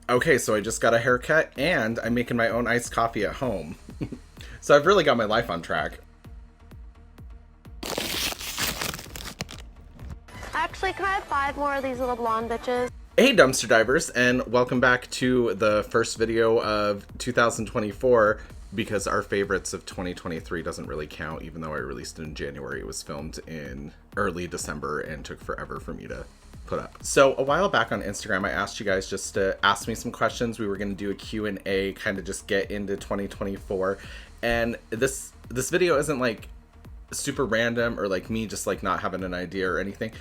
Okay, so I just got a haircut and I'm making my own iced coffee at home. So I've really got my life on track. Actually, can I have 5 more of these little blonde bitches? Hey, dumpster divers, and welcome back to the first video of 2024 because our favorites of 2023 doesn't really count, even though I released it in January. It was filmed in early December and took forever for me to put up. So a while back on Instagram, I asked you guys just to ask me some questions. We were going to do a Q&A, kind of just get into 2024. And this video isn't like super random or like me just like not having an idea or anything.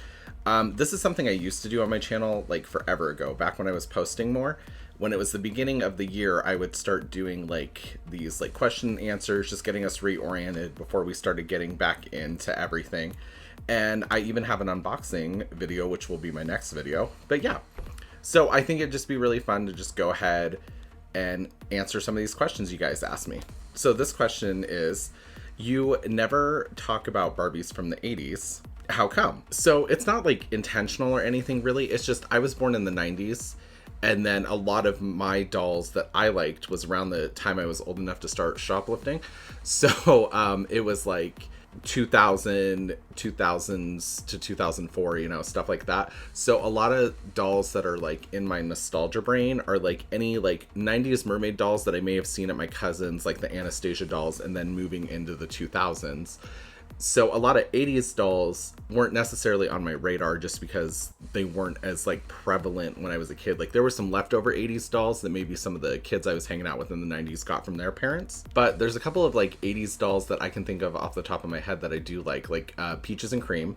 This is something I used to do on my channel like forever ago, back when I was posting more. When it was the beginning of the year, I would start doing like these like question and answers, just getting us reoriented before we started getting back into everything. And I even have an unboxing video, which will be my next video. But yeah, so I think it'd just be really fun to just go ahead and answer some of these questions you guys asked me. So this question is, you never talk about Barbies from the 80s. How come? So it's not like intentional or anything really. It's just I was born in the 90s, and then a lot of my dolls that I liked was around the time I was old enough to start shoplifting. So it was like 2000s to 2004, you know, stuff like that. So a lot of dolls that are like in my nostalgia brain are like any like 90s mermaid dolls that I may have seen at my cousin's, like the Anastasia dolls, and then moving into the 2000s. So a lot of 80s dolls weren't necessarily on my radar just because they weren't as like prevalent when I was a kid. Like there were some leftover 80s dolls that maybe some of the kids I was hanging out with in the 90s got from their parents. But there's a couple of like 80s dolls that I can think of off the top of my head that I do like Peaches and Cream.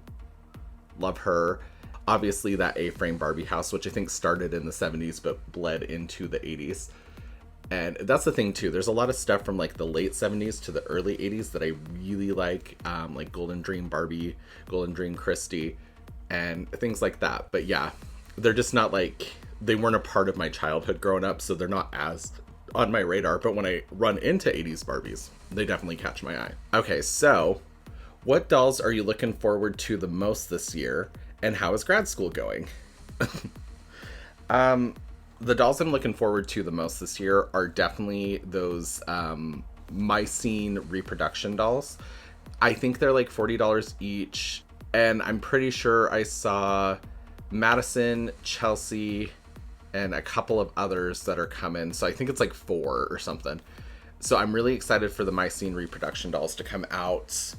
Love her. Obviously that A-frame Barbie house, which I think started in the 70s but bled into the 80s. And that's the thing too, there's a lot of stuff from like the late 70s to the early 80s that I really like Golden Dream Barbie, Golden Dream Christie, and things like that. But yeah, they're just not like, they weren't a part of my childhood growing up, so they're not as on my radar. But when I run into 80s Barbies, they definitely catch my eye. Okay, so what dolls are you looking forward to the most this year, and how is grad school going? The dolls I'm looking forward to the most this year are definitely those Mycene reproduction dolls. I think they're like $40 each, and I'm pretty sure I saw Madison, Chelsea, and a couple of others that are coming. So I think it's like 4 or something. So I'm really excited for the Mycene reproduction dolls to come out.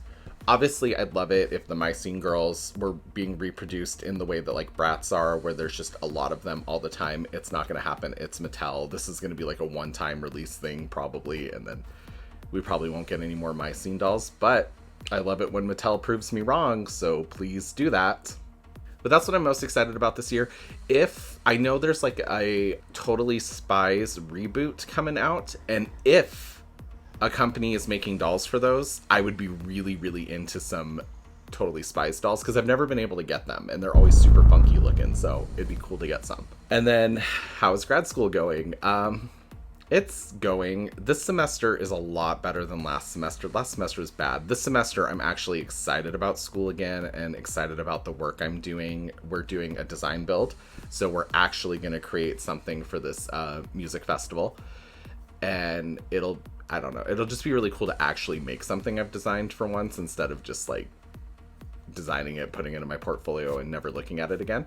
Obviously, I'd love it if the Mycene girls were being reproduced in the way that like Bratz are, where there's just a lot of them all the time. It's not going to happen. It's Mattel. This is going to be like a one-time release thing probably, and then we probably won't get any more Mycene dolls. But I love it when Mattel proves me wrong, so please do that. But that's what I'm most excited about this year. If I know there's like a Totally Spies reboot coming out, and if a company is making dolls for those, I would be really, really into some Totally Spies dolls because I've never been able to get them, and they're always super funky looking, so it'd be cool to get some. And then, how's grad school going? It's going. This semester is a lot better than last semester. Last semester was bad. This semester, I'm actually excited about school again and excited about the work I'm doing. We're doing a design build, so we're actually going to create something for this music festival, and I don't know, it'll just be really cool to actually make something I've designed for once instead of just like designing it, putting it in my portfolio and never looking at it again.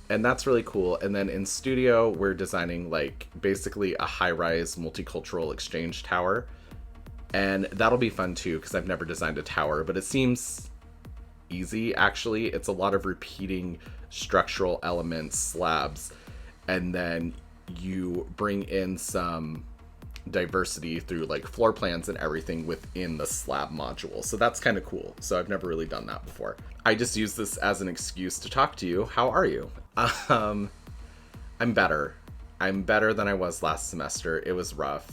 And that's really cool. And then in studio, we're designing like basically a high-rise multicultural exchange tower. And that'll be fun too, because I've never designed a tower, but it seems easy actually. It's a lot of repeating structural elements, slabs, and then you bring in some diversity through like floor plans and everything within the slab module. So that's kind of cool. So I've never really done that before. I just use this as an excuse to talk to you. How are you? I'm better. I'm better than I was last semester. It was rough.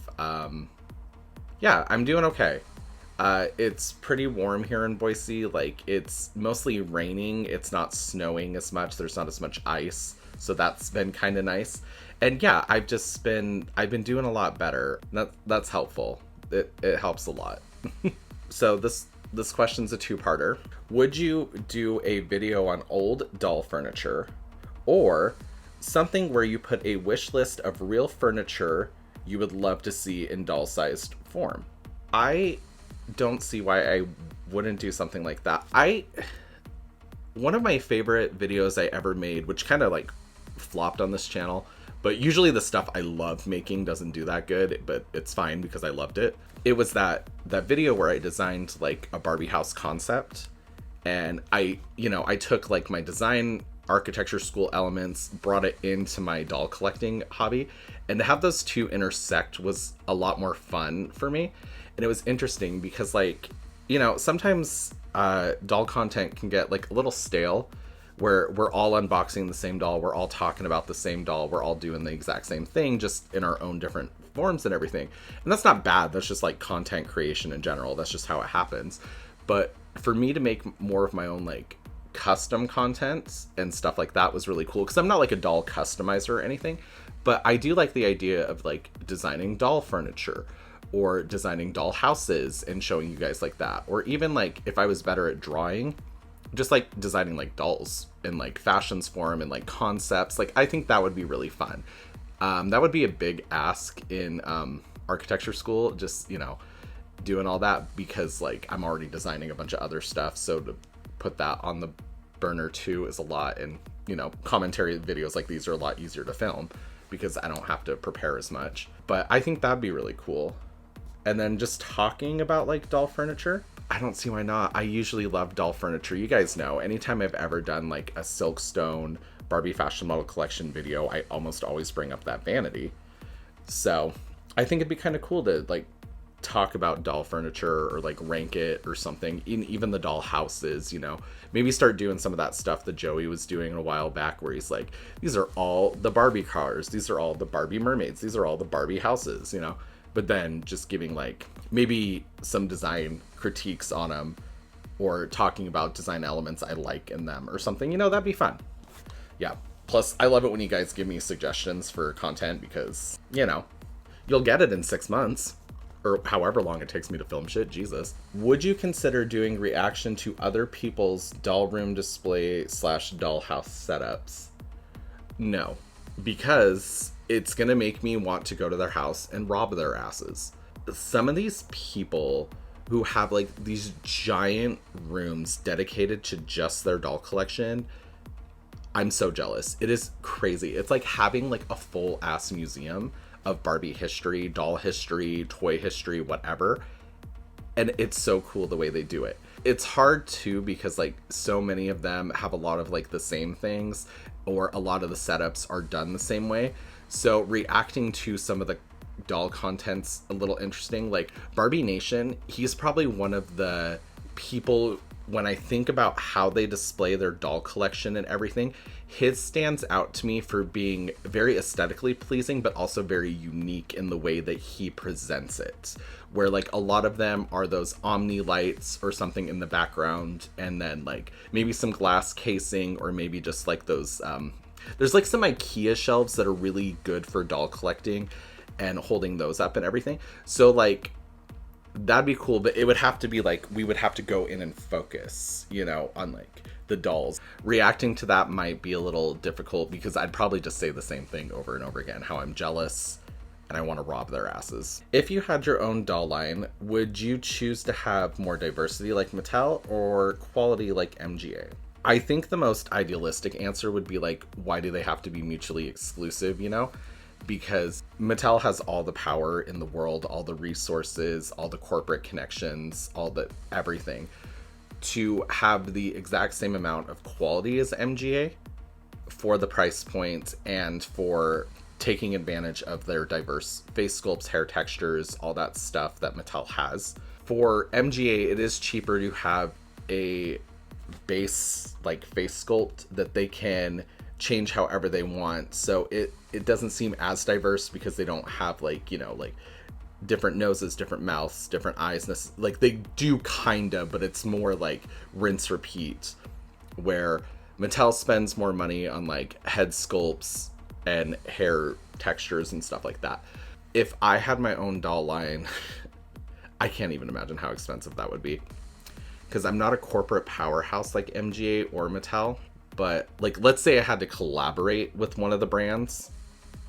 Yeah, I'm doing okay. It's pretty warm here in Boise. Like it's mostly raining. It's not snowing as much. There's not as much ice. So that's been kind of nice. And yeah, I've been doing a lot better. That's helpful. It helps a lot. So this question's a two-parter. Would you do a video on old doll furniture, or something where you put a wish list of real furniture you would love to see in doll-sized form. I don't see why I wouldn't do something like that. One of my favorite videos I ever made, which kind of like flopped on this channel, but usually the stuff I love making doesn't do that good, but it's fine because I loved it. It was that video where I designed like a Barbie house concept, and I took like my design architecture school elements, brought it into my doll collecting hobby, and to have those two intersect was a lot more fun for me. And it was interesting because, like, sometimes doll content can get like a little stale, where we're all unboxing the same doll, we're all talking about the same doll, we're all doing the exact same thing, just in our own different forms and everything. And that's not bad, that's just like content creation in general, that's just how it happens. But for me to make more of my own like custom content and stuff like that was really cool, because I'm not like a doll customizer or anything, but I do like the idea of like designing doll furniture or designing doll houses and showing you guys like that. Or even like if I was better at drawing, just like designing like dolls in like fashions form and like concepts. Like I think that would be really fun. That would be a big ask in architecture school, just doing all that, because like I'm already designing a bunch of other stuff, so to put that on the burner too is a lot. And commentary videos like these are a lot easier to film because I don't have to prepare as much. But I think that'd be really cool. And then just talking about like doll furniture, I don't see why not. I usually love doll furniture. You guys know, anytime I've ever done like a Silkstone Barbie Fashion Model Collection video, I almost always bring up that vanity. So I think it'd be kind of cool to like talk about doll furniture or like rank it or something. Even the doll houses, maybe start doing some of that stuff that Joey was doing a while back, where he's like, these are all the Barbie cars, these are all the Barbie mermaids, these are all the Barbie houses, but then just giving like maybe some design critiques on them, or talking about design elements I like in them or something. That'd be fun. Yeah. Plus, I love it when you guys give me suggestions for content, because you'll get it in 6 months or however long it takes me to film shit. Jesus. Would you consider doing reaction to other people's doll room display / dollhouse setups? No, because it's gonna make me want to go to their house and rob their asses. Some of these people who have like these giant rooms dedicated to just their doll collection, I'm so jealous. It is crazy. It's like having like a full ass museum of Barbie history, doll history, toy history, whatever. And it's so cool the way they do it. It's hard too, because like so many of them have a lot of like the same things, or a lot of the setups are done the same way. So reacting to some of the doll content's a little interesting. Like Barbie Nation, he's probably one of the people, when I think about how they display their doll collection and everything, his stands out to me for being very aesthetically pleasing, but also very unique in the way that he presents it. Where like a lot of them are those Omni lights or something in the background, and then like maybe some glass casing, or maybe just like those, there's like some IKEA shelves that are really good for doll collecting and holding those up and everything. So like, that'd be cool, but it would have to be like, we would have to go in and focus, on like the dolls. Reacting to that might be a little difficult, because I'd probably just say the same thing over and over again, how I'm jealous and I want to rob their asses. If you had your own doll line, would you choose to have more diversity like Mattel, or quality like MGA? I think the most idealistic answer would be like, why do they have to be mutually exclusive, Because Mattel has all the power in the world, all the resources, all the corporate connections, all the everything, to have the exact same amount of quality as MGA for the price point, and for taking advantage of their diverse face sculpts, hair textures, all that stuff that Mattel has. For MGA, it is cheaper to have a base like face sculpt that they can change however they want, so it doesn't seem as diverse, because they don't have like like different noses, different mouths, different eyes. Like they do kinda, but it's more like rinse repeat, where Mattel spends more money on like head sculpts and hair textures and stuff like that. If I had my own doll line, I can't even imagine how expensive that would be, because I'm not a corporate powerhouse like MGA or Mattel. But like, let's say I had to collaborate with one of the brands,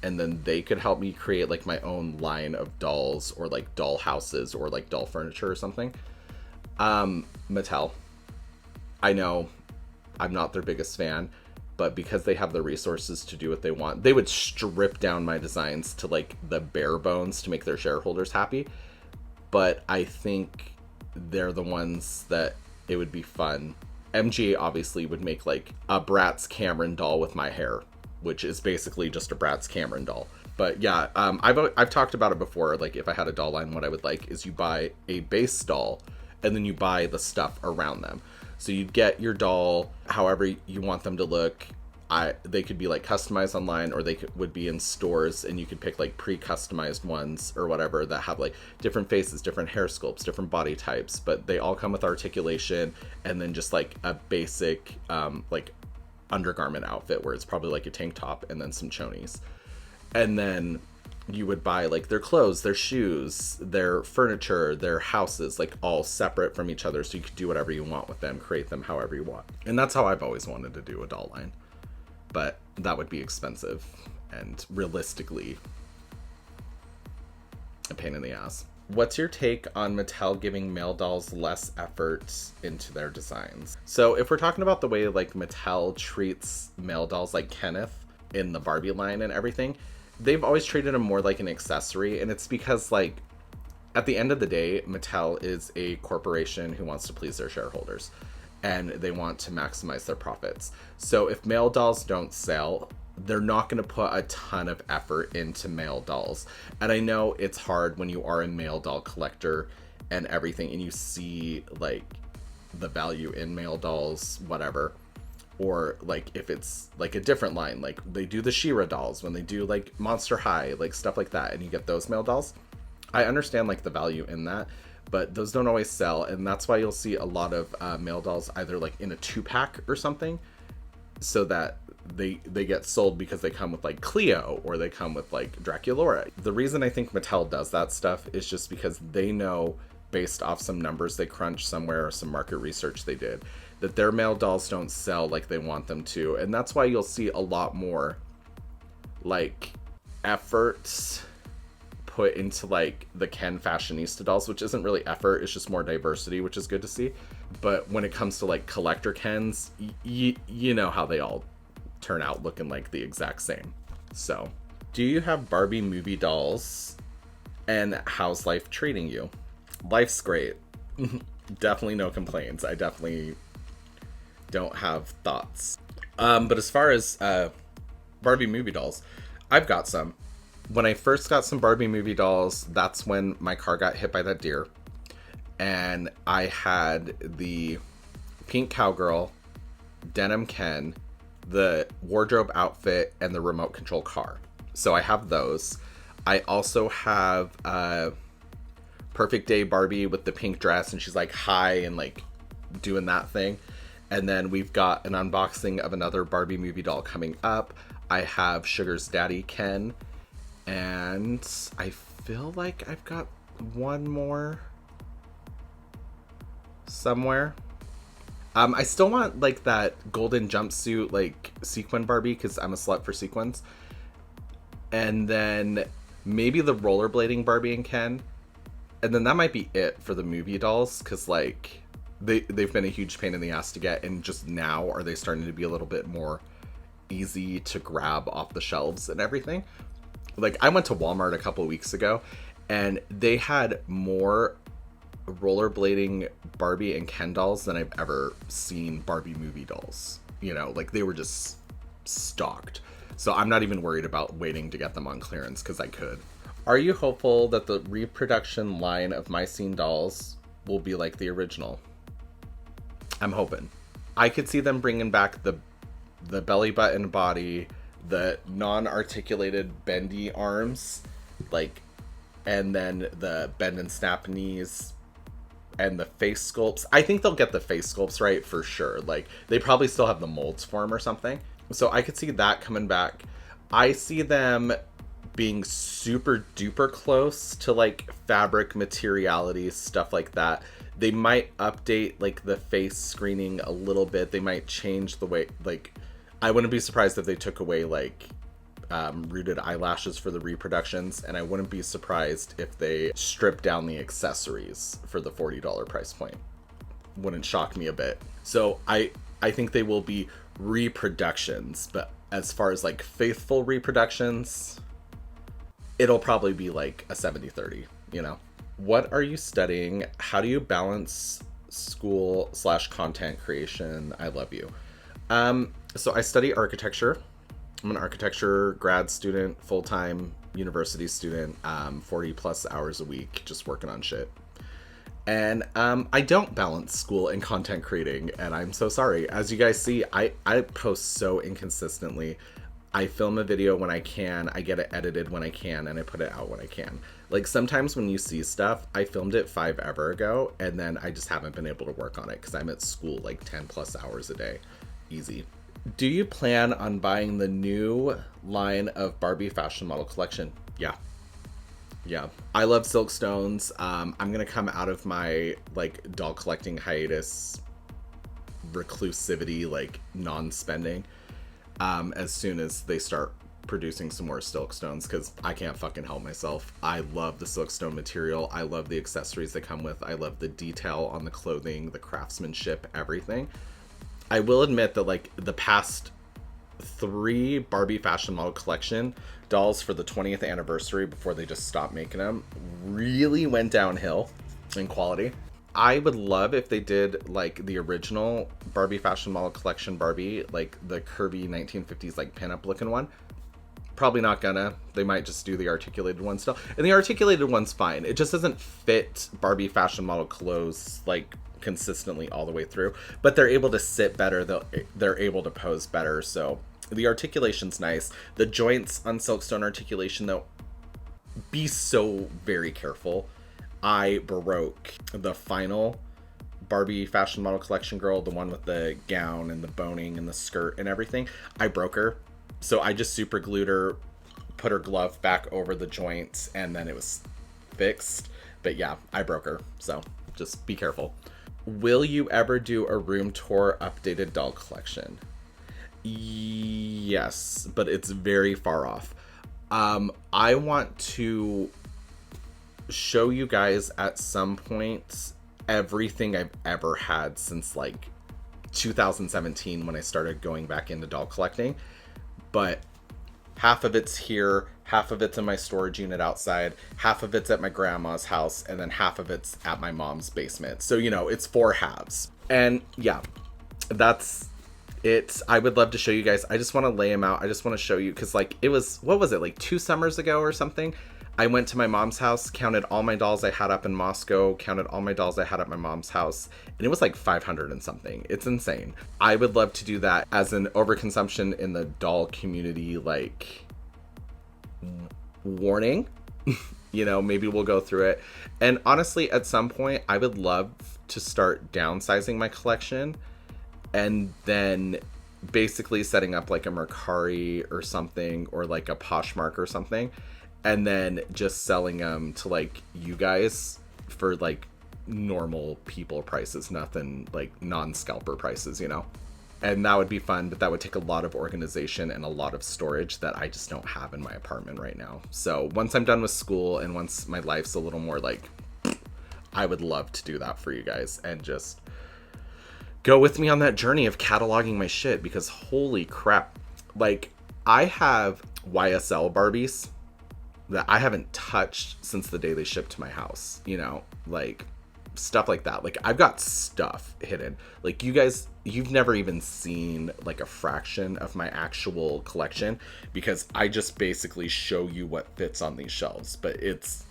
and then they could help me create like my own line of dolls or like doll houses or like doll furniture or something. Mattel. I know I'm not their biggest fan, but because they have the resources to do what they want, they would strip down my designs to like the bare bones to make their shareholders happy. But I think they're the ones that it would be fun. MGA obviously would make like a Bratz Cameron doll with my hair, which is basically just a Bratz Cameron doll. But yeah, I've talked about it before. Like, if I had a doll line, what I would like is you buy a base doll and then you buy the stuff around them. So you'd get your doll however you want them to look. They could be like customized online, or would be in stores, and you could pick like pre-customized ones or whatever that have like different faces, different hair sculpts, different body types, but they all come with articulation, and then just like a basic like undergarment outfit where it's probably like a tank top and then some chonies. And then you would buy like their clothes, their shoes, their furniture, their houses, like all separate from each other, so you could do whatever you want with them, create them however you want. And that's how I've always wanted to do a doll line. But that would be expensive and realistically a pain in the ass. What's your take on Mattel giving male dolls less effort into their designs? So if we're talking about the way like Mattel treats male dolls like Kenneth in the Barbie line and everything, they've always treated him more like an accessory. And it's because like at the end of the day, Mattel is a corporation who wants to please their shareholders, and they want to maximize their profits. So if male dolls don't sell, they're not going to put a ton of effort into male dolls. And I know it's hard when you are a male doll collector and everything, and you see like the value in male dolls, whatever. Or like if it's like a different line, like they do the She-Ra dolls when they do like Monster High, like stuff like that, and you get those male dolls. I understand like the value in that, but those don't always sell, and that's why you'll see a lot of male dolls either like in a 2-pack or something, so that they get sold because they come with like Cleo or they come with like Draculaura. The reason I think Mattel does that stuff is just because they know, based off some numbers they crunched somewhere or some market research they did, that their male dolls don't sell like they want them to. And that's why you'll see a lot more like efforts put into like the Ken fashionista dolls, which isn't really effort, it's just more diversity, which is good to see. But when it comes to like collector Kens, you know how they all turn out looking like the exact same. So do you have Barbie movie dolls, and how's life treating you? Life's great. Definitely no complaints. I definitely don't have thoughts. But as far as Barbie movie dolls, I've got some. When I first got some Barbie movie dolls, that's when my car got hit by that deer. And I had the pink cowgirl, denim Ken, the wardrobe outfit, and the remote control car. So I have those. I also have Perfect Day Barbie with the pink dress, and she's like high and like doing that thing. And then we've got an unboxing of another Barbie movie doll coming up. I have Sugar's Daddy Ken, and I feel like I've got one more somewhere. I still want like that golden jumpsuit, like sequin Barbie, because I'm a slut for sequins. And then maybe the rollerblading Barbie and Ken. And then that might be it for the movie dolls, because like they've been a huge pain in the ass to get, and just now are they starting to be a little bit more easy to grab off the shelves and everything. Like I went to Walmart a couple weeks ago, and they had more rollerblading Barbie and Ken dolls than I've ever seen Barbie movie dolls. You know, like they were just stocked. So I'm not even worried about waiting to get them on clearance, because I could. Are you hopeful that the reproduction line of My Scene dolls will be like the original? I'm hoping. I could see them bringing back the belly button body, the non-articulated bendy arms, like, and then the bend and snap knees, and the face sculpts. I think they'll get the face sculpts right for sure. Like, they probably still have the molds for them or something. So I could see that coming back. I see them being super duper close to like fabric materiality, stuff like that. They might update like the face screening a little bit. They might change the way, like, I wouldn't be surprised if they took away like rooted eyelashes for the reproductions, and I wouldn't be surprised if they strip down the accessories for the $40 price point. Wouldn't shock me a bit. So I think they will be reproductions, but as far as like faithful reproductions, it'll probably be like a 70-30, you know. What are you studying? How do you balance school / content creation? I love you. So I study architecture. I'm an architecture grad student, full-time university student, 40 plus hours a week, just working on shit. And I don't balance school and content creating, and I'm so sorry. As you guys see, I post so inconsistently. I film a video when I can, I get it edited when I can, and I put it out when I can. Like, sometimes when you see stuff, I filmed it 5 ever ago, and then I just haven't been able to work on it because I'm at school like 10 plus hours a day. Easy. Do you plan on buying the new line of Barbie Fashion Model Collection? Yeah. I love Silkstones. I'm gonna come out of my like doll collecting hiatus, reclusivity, like non-spending, as soon as they start producing some more Silkstones, because I can't fucking help myself. I love the Silkstone material. I love the accessories that come with. I love the detail on the clothing, the craftsmanship, everything. I will admit that like the past 3 Barbie Fashion Model Collection dolls for the 20th anniversary, before they just stopped making them, really went downhill in quality. I would love if they did like the original Barbie Fashion Model Collection Barbie, like the curvy 1950s like pinup looking one. Probably not gonna. They might just do the articulated one still. And the articulated one's fine. It just doesn't fit Barbie Fashion Model clothes like consistently all the way through, but they're able to sit better. They're able to pose better, so the articulation's nice. The joints on Silkstone articulation, though, be so very careful. I broke the final Barbie Fashion Model Collection girl, the one with the gown and the boning and the skirt and everything. I broke her, so I just super glued her, put her glove back over the joints, and then it was fixed. But yeah, I broke her, so just be careful. Will you ever do a room tour updated doll collection? Yes, but it's very far off. I want to show you guys at some point everything I've ever had since like 2017, when I started going back into doll collecting. But half of it's here, half of it's in my storage unit outside, half of it's at my grandma's house, and then half of it's at my mom's basement. So, you know, it's 4 halves. And yeah, that's it. I would love to show you guys. I just want to lay them out. I just want to show you, because like it was, what was it, like 2 summers ago or something? I went to my mom's house, counted all my dolls I had up in Moscow, counted all my dolls I had at my mom's house, and it was like 500 and something. It's insane. I would love to do that as an overconsumption in the doll community, like, warning. You know, maybe we'll go through it. And honestly, at some point, I would love to start downsizing my collection and then basically setting up like a Mercari or something, or like a Poshmark or something, and then just selling them to like you guys for like normal people prices, nothing like non-scalper prices, you know. And that would be fun, but that would take a lot of organization and a lot of storage that I just don't have in my apartment right now. So once I'm done with school and once my life's a little more like, I would love to do that for you guys and just go with me on that journey of cataloging my shit, because holy crap. Like, I have YSL Barbies that I haven't touched since the day they shipped to my house, you know, like stuff like that. Like, I've got stuff hidden. Like, you guys, you've never even seen like a fraction of my actual collection, because I just basically show you what fits on these shelves, but it's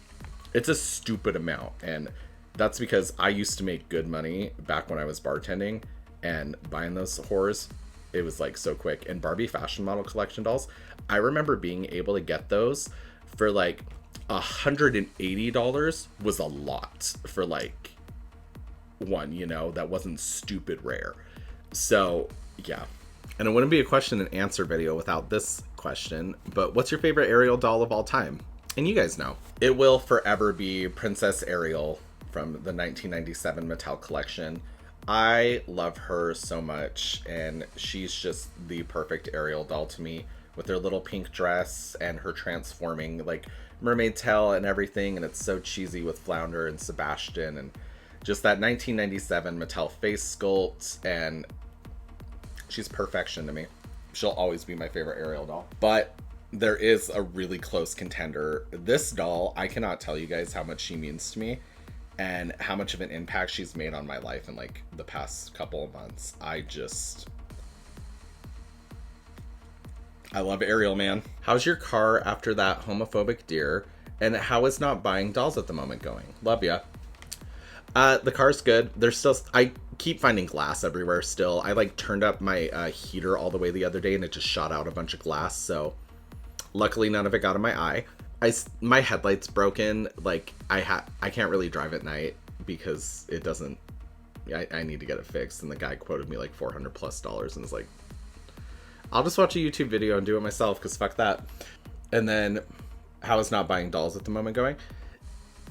a stupid amount. And that's because I used to make good money back when I was bartending, and buying those whores, it was like so quick. And Barbie Fashion Model Collection dolls, I remember being able to get those for like $180 was a lot for like one, you know, that wasn't stupid rare. So yeah, and it wouldn't be a question and answer video without this question, but what's your favorite Ariel doll of all time? And you guys know. It will forever be Princess Ariel from the 1997 Mattel collection. I love her so much, and she's just the perfect Ariel doll to me, with her little pink dress and her transforming like mermaid tail and everything, and it's so cheesy with Flounder and Sebastian, and just that 1997 Mattel face sculpt, and she's perfection to me. She'll always be my favorite Ariel doll. But there is a really close contender. This doll, I cannot tell you guys how much she means to me and how much of an impact she's made on my life in like the past couple of months. I love Ariel, man. How's your car after that homophobic deer? And how is not buying dolls at the moment going? Love ya. The car's good. I keep finding glass everywhere still. I like turned up my heater all the way the other day and it just shot out a bunch of glass. So luckily none of it got in my eye. My headlight's broken. Like I can't really drive at night because it doesn't, I need to get it fixed. And the guy quoted me like $400+ and was like, I'll just watch a YouTube video and do it myself because fuck that. And then how is not buying dolls at the moment going?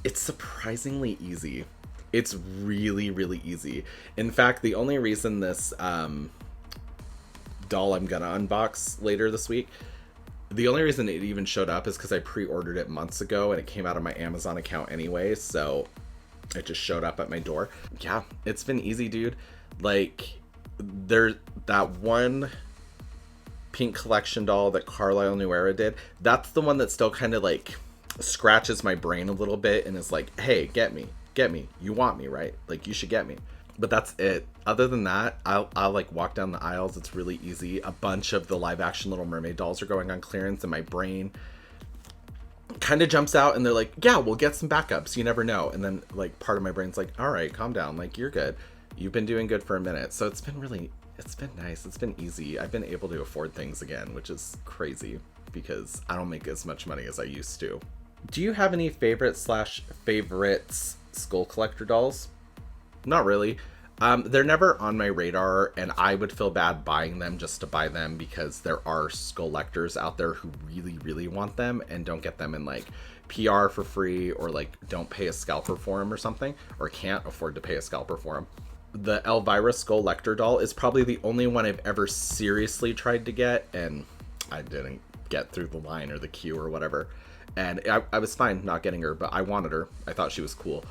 It's surprisingly easy. It's really, really easy. In fact, the only reason this doll I'm gonna unbox later this week, the only reason it even showed up is because I pre-ordered it months ago and it came out of my Amazon account anyway, so it just showed up at my door. Yeah, it's been easy, dude. Like, there's that one pink collection doll that Carlisle New Era did. That's the one that still kind of like scratches my brain a little bit and is like, hey, get me. You want me, right? Like, you should get me. But that's it. Other than that, I'll like walk down the aisles. It's really easy. A bunch of the live action Little Mermaid dolls are going on clearance and my brain kind of jumps out and they're like, yeah, we'll get some backups. You never know. And then like part of my brain's like, all right, calm down. Like, you're good. You've been doing good for a minute. So it's been nice. It's been easy. I've been able to afford things again, which is crazy because I don't make as much money as I used to. Do you have any favorites skull collector dolls? Not really. They're never on my radar, and I would feel bad buying them just to buy them because there are skull-lectors out there who really, really want them and don't get them in like PR for free, or like don't pay a scalper for them or something, or can't afford to pay a scalper for them. The Elvira Skull Lector doll is probably the only one I've ever seriously tried to get, and I didn't get through the line or the queue or whatever. And I was fine not getting her, but I wanted her. I thought she was cool.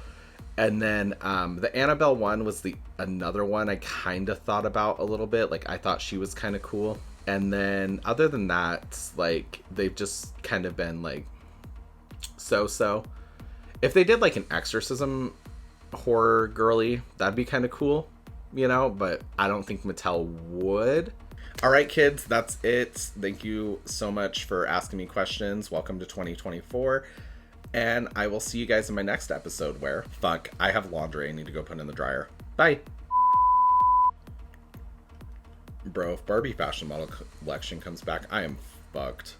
And then the Annabelle one was another one I kind of thought about a little bit. Like, I thought she was kind of cool. And then other than that, like, they've just kind of been like so. If they did like an exorcism horror girly, that'd be kind of cool, you know, but I don't think Mattel would. All right, kids, that's it. Thank you so much for asking me questions. Welcome to 2024. And I will see you guys in my next episode where, fuck, I have laundry I need to go put in the dryer. Bye. Bro, if Barbie Fashion Model Collection comes back, I am fucked.